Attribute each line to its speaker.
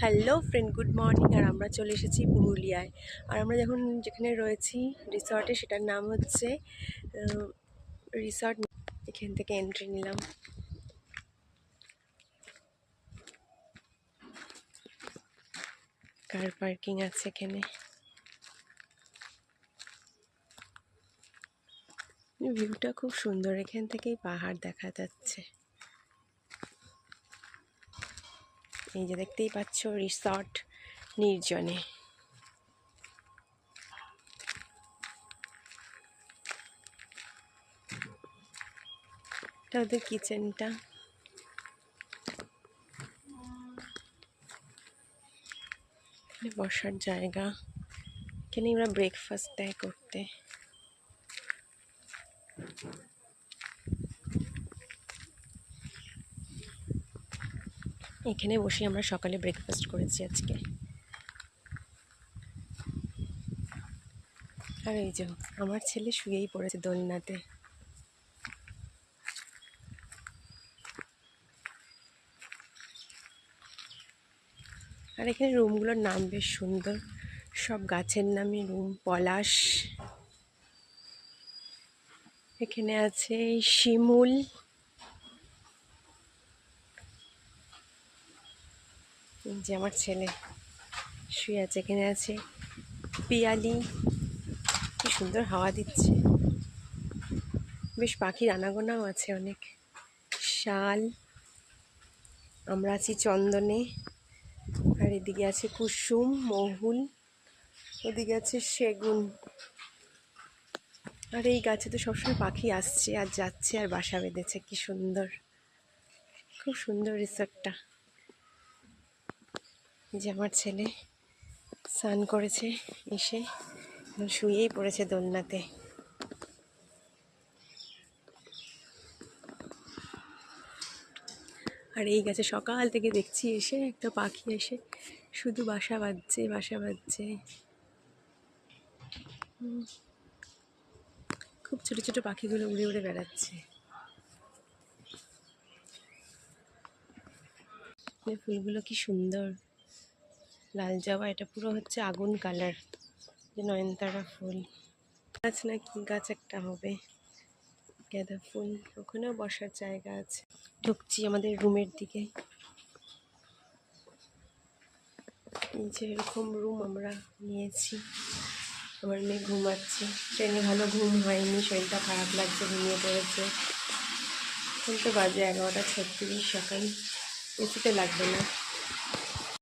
Speaker 1: Hello friend, good morning. আর আমরা চলে এসেছি পুরুলিয়ায়। আর আমরা যখন যেখানে রয়েছি রিসর্টে, সেটার নাম হচ্ছে রিসর্ট। এখান থেকে এন্ট্রি নিলাম। কার পার্কিং আছে এখানে। ভিউটা খুব সুন্দর, এখান থেকেই পাহাড় দেখা যাচ্ছে। এই যে দেখতেই পাচ্ছ রিসর্ট নির্জনে। এটা ওদের কিচেনটা। এখানে বসার জায়গা, এখানে আমরা ব্রেকফাস্ট দেয় করতে। এখানে বসে আমরা সকালে ব্রেকফাস্ট করেছি আজকে। আর এই যে আমার ছেলে শুয়েই পড়েছে দোলনাতে। আর এখানে রুমগুলোর নাম বেশ সুন্দর, সব গাছের নামই রুম। পলাশ, এখানে আছে শিমুল, যে আমার ছেলে শুয়ে আছে। এখানে আছে পিয়ালি, কি সুন্দর হাওয়া দিচ্ছে। বেশ পাখির আনাগোনাও আছে অনেক। শাল, আমরা আছি চন্দনে। আর এদিকে আছে কুসুম, মহুল, ওদিকে আছে সেগুন। আর এই গাছে তো সবসময় পাখি আসছে আর যাচ্ছে আর বাসা বেঁধেছে। কি সুন্দর, খুব সুন্দর রিসর্টটা। যে আমার ছেলে স্নান করেছে, এসে শুয়েই পড়েছে দোলনাতে। আর এই গাছে সকাল থেকে দেখছি এসে একটা পাখি এসে শুধু বাসা বাঁধছে বাসা বাঁধছে। খুব ছোট ছোট পাখিগুলো উড়ে উড়ে বেড়াচ্ছে। ফুলগুলো কি সুন্দর, লাল জবা। এটা পুরো হচ্ছে আগুন কালার, যে নয়নতারা ফুল। গাছ না কি গাছ একটা হবে, গাঁদা ফুল। ওখানেও বসার জায়গা আছে। ঢুকছি আমাদের রুমের দিকে। এই যে এরকম রুম আমরা নিয়েছি। আমার মেয়ে ঘুমাচ্ছে। ট্রেনে ভালো ঘুম হয়নি, শরীরটা খারাপ লাগছে, ঘুমিয়ে পড়েছে। এখন তো বাজে 11:36 সকাল। এসিতে লাগবে না।